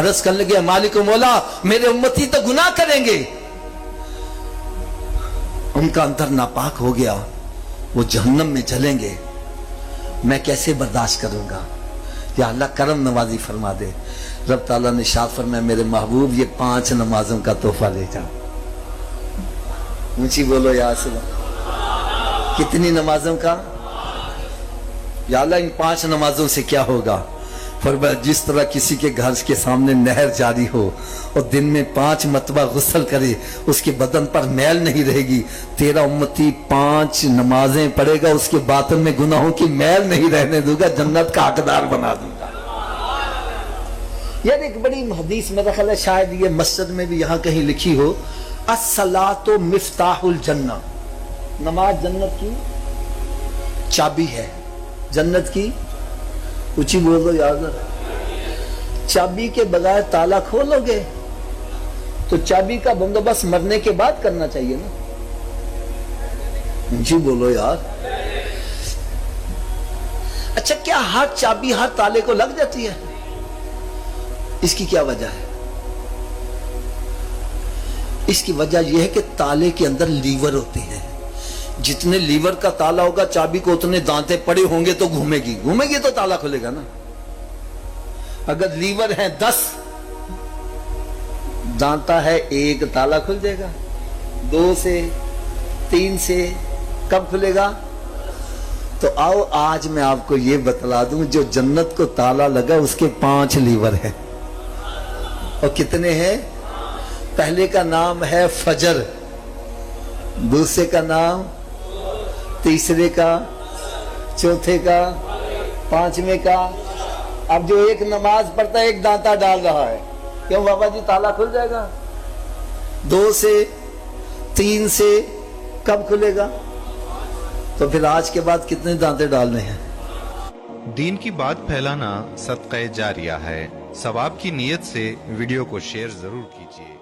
عرض کرنے لگے مالک و مولا میرے امتی تو گناہ کریں گے، ان کا اندر ناپاک ہو گیا، وہ جہنم میں جلیں گے، میں کیسے برداشت کروں گا؟ یا اللہ کرم نوازی فرما دے۔ رب تعالیٰ نے ارشاد فرمایا میرے محبوب یہ 5 نمازوں کا تحفہ لے جا۔ اونچی بولو یا سبحان۔ کتنی نمازوں کا؟ یا اللہ ان 5 نمازوں سے کیا ہوگا؟ فرمایا جس طرح کسی کے گھر کے سامنے نہر جاری ہو اور دن میں 5 مرتبہ غسل کرے اس کے بدن پر میل نہیں رہے گی، تیرا امتی 5 نمازیں پڑھے گا اس کے باطن میں گناہوں کی میل نہیں رہنے دوں گا، جنت کا حقدار بنا دوں گا۔ یار ایک بڑی حدیث میرا خیال ہے شاید یہ مسجد میں بھی یہاں کہیں لکھی ہو، الصلاۃ مفتاح الجنہ، نماز جنت کی چابی ہے۔ جنت کی اونچی بول دو یاد، چابی کے بغیر تالا کھولو گے تو چابی کا بندوبست مرنے کے بعد کرنا چاہیے نا، اونچی بولو یار۔ اچھا کیا ہر چابی ہر تالے کو لگ جاتی ہے؟ اس کی کیا وجہ ہے؟ اس کی وجہ یہ ہے کہ تالے کے اندر لیور ہوتے ہیں، جتنے لیور کا تالا ہوگا چابی کو اتنے دانتے پڑے ہوں گے تو گھومے گی تو تالا کھلے گا نا۔ اگر لیور ہیں 10 دانتا ہے 1 تالا کھل جائے گا، 2 سے 3 سے کب کھلے گا؟ تو آؤ آج میں آپ کو یہ بتلا دوں جو جنت کو تالا لگا اس کے 5 لیور ہیں، اور کتنے ہیں؟ پہلے کا نام ہے فجر، دوسرے کا نام، تیسرے کا، چوتھے کا، 5ویں کا۔ اب جو ایک نماز پڑھتا ہے 1 دانتا ڈال رہا ہے، کیوں بابا جی تالا کھل جائے گا؟ 2 سے 3 سے کب کھلے گا؟ تو پھر آج کے بعد کتنے دانتے ڈالنے ہیں؟ دین کی بات پھیلانا صدقہ جاریہ ہے، ثواب کی نیت سے ویڈیو کو شیئر ضرور کیجیے۔